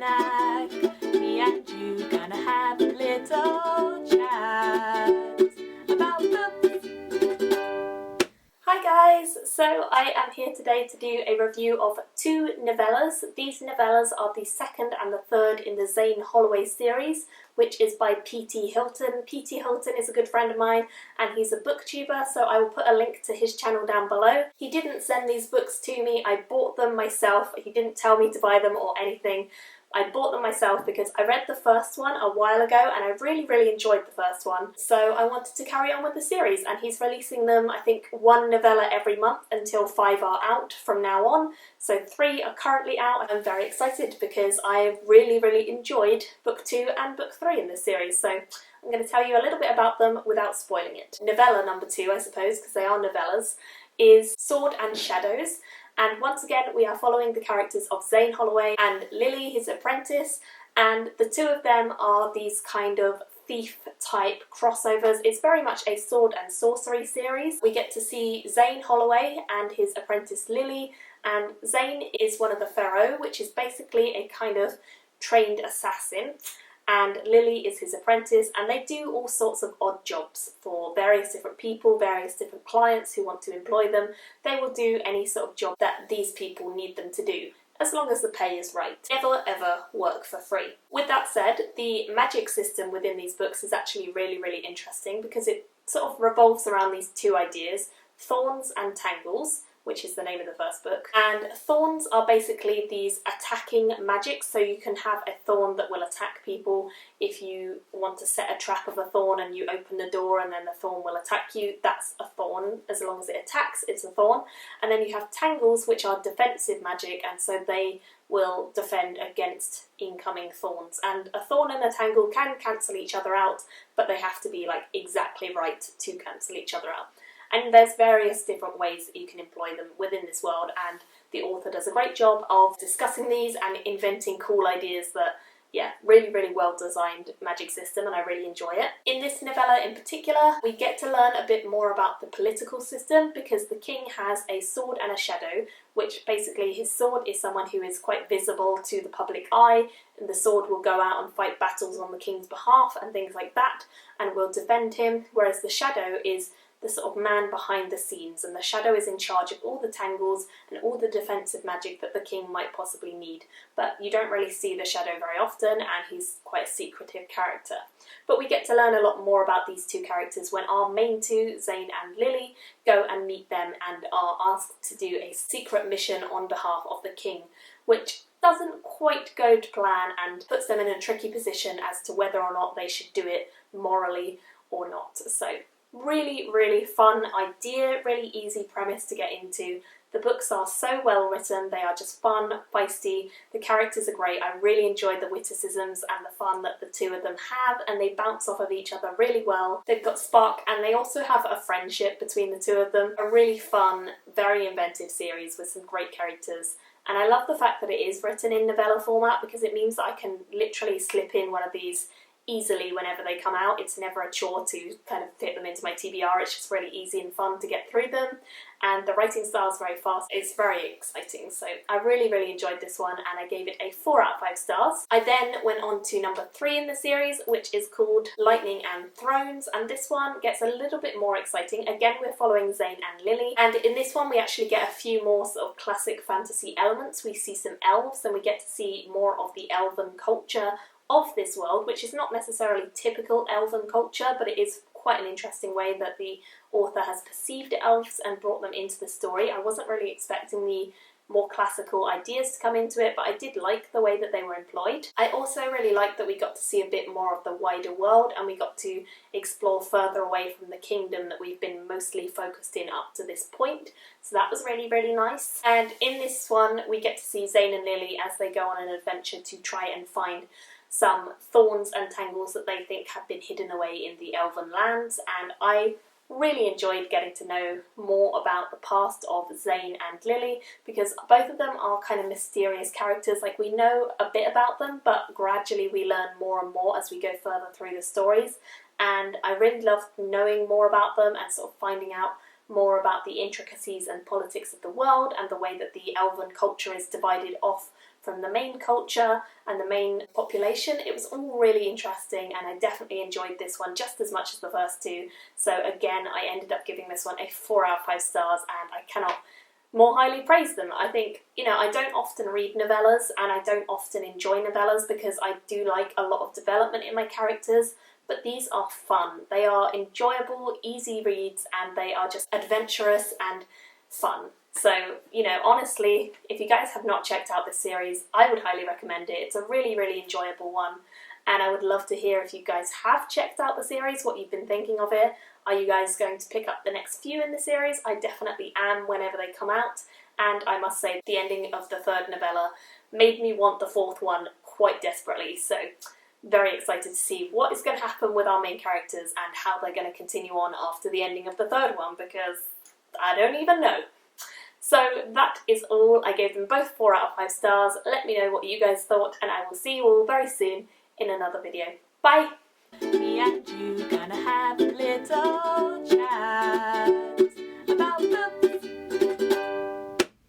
knick-knack, me and you gonna have a little chat about books. Hi guys, so I am here today to do a review of 2 novellas. These novellas are the second and the third in the Zane Holloway series, which is by P.T. Hylton. P.T. Hylton is a good friend of mine and he's a booktuber, so I will put a link to his channel down below. He didn't send these books to me, I bought them myself. He didn't tell me to buy them or anything. I bought them myself because I read the first one a while ago and I really enjoyed the first one. So I wanted to carry on with the series, and he's releasing them, I think, 1 novella every month until 5 are out from now on. So 3 are currently out. I'm very excited because I really enjoyed book 2 and book 3 in this series. So I'm going to tell you a little bit about them without spoiling it. Novella number 2, I suppose, because they are novellas, is Sword and Shadows. And once again, we are following the characters of Zane Holloway and Lily, his apprentice, and the 2 of them are these kind of thief-type crossovers. It's very much a sword and sorcery series. We get to see Zane Holloway and his apprentice Lily, and Zane is one of the Pharaoh, which is basically a kind of trained assassin, and Lily is his apprentice, and they do all sorts of odd jobs for various different people, various different clients who want to employ them. They will do any sort of job that these people need them to do, as long as the pay is right. Never ever work for free. With that said, the magic system within these books is actually really interesting because it sort of revolves around these 2 ideas, thorns and tangles, which is the name of the first book. And thorns are basically these attacking magics, so you can have a thorn that will attack people. If you want to set a trap of a thorn and you open the door and then the thorn will attack you, that's a thorn. As long as it attacks, it's a thorn. And then you have tangles, which are defensive magic, and so they will defend against incoming thorns. And a thorn and a tangle can cancel each other out, but they have to be like exactly right to cancel each other out. And there's various different ways that you can employ them within this world, and the author does a great job of discussing these and inventing cool ideas that, yeah, really well designed magic system, and I really enjoy it. In this novella in particular, we get to learn a bit more about the political system because the king has a sword and a shadow, which basically his sword is someone who is quite visible to the public eye, and the sword will go out and fight battles on the king's behalf and things like that, and will defend him, whereas the shadow is the sort of man behind the scenes, and the shadow is in charge of all the tangles and all the defensive magic that the king might possibly need. But you don't really see the shadow very often, and he's quite a secretive character. But we get to learn a lot more about these 2 characters when our main 2, Zane and Lily, go and meet them and are asked to do a secret mission on behalf of the king, which doesn't quite go to plan and puts them in a tricky position as to whether or not they should do it morally or not. So really fun idea, really easy premise to get into. The books are so well written, they are just fun, feisty, the characters are great. I really enjoyed the witticisms and the fun that the 2 of them have, and they bounce off of each other really well. They've got spark, and they also have a friendship between the 2 of them. A really fun, very inventive series with some great characters. And I love the fact that it is written in novella format because it means that I can literally slip in one of these easily whenever they come out. It's never a chore to kind of fit them into my TBR. It's just really easy and fun to get through them, and the writing style is very fast. It's very exciting, so I really enjoyed this one, and I gave it a 4 out of 5 stars. I then went on to number 3 in the series, which is called Lightning and Thrones, and this one gets a little bit more exciting. Again, we're following Zane and Lily, and in this one we actually get a few more sort of classic fantasy elements. We see some elves, and we get to see more of the elven culture of this world, which is not necessarily typical elven culture, but it is quite an interesting way that the author has perceived elves and brought them into the story. I wasn't really expecting the more classical ideas to come into it, but I did like the way that they were employed. I also really liked that we got to see a bit more of the wider world, and we got to explore further away from the kingdom that we've been mostly focused in up to this point. So that was really nice. And in this one, we get to see Zane and Lily as they go on an adventure to try and find some thorns and tangles that they think have been hidden away in the elven lands, and I really enjoyed getting to know more about the past of Zane and Lily because both of them are kind of mysterious characters. Like, we know a bit about them, but gradually we learn more and more as we go further through the stories, and I really loved knowing more about them and sort of finding out more about the intricacies and politics of the world and the way that the elven culture is divided off from the main culture and the main population. It was all really interesting, and I definitely enjoyed this one just as much as the first two. So again, I ended up giving this one a 4 out of 5 stars, and I cannot more highly praise them. I think, you know, I don't often read novellas, and I don't often enjoy novellas because I do like a lot of development in my characters, but these are fun. They are enjoyable, easy reads, and they are just adventurous and fun. So, you know, honestly, if you guys have not checked out this series, I would highly recommend it. It's a really, really enjoyable one, and I would love to hear if you guys have checked out the series, what you've been thinking of it. Are you guys going to pick up the next few in the series? I definitely am whenever they come out, and I must say the ending of the 3rd novella made me want the 4th one quite desperately, so very excited to see what is going to happen with our main characters and how they're going to continue on after the ending of the 3rd one, because I don't even know. So that is all. I gave them both 4 out of 5 stars. Let me know what you guys thought, and I will see you all very soon in another video. Bye! Me and you gonna have a little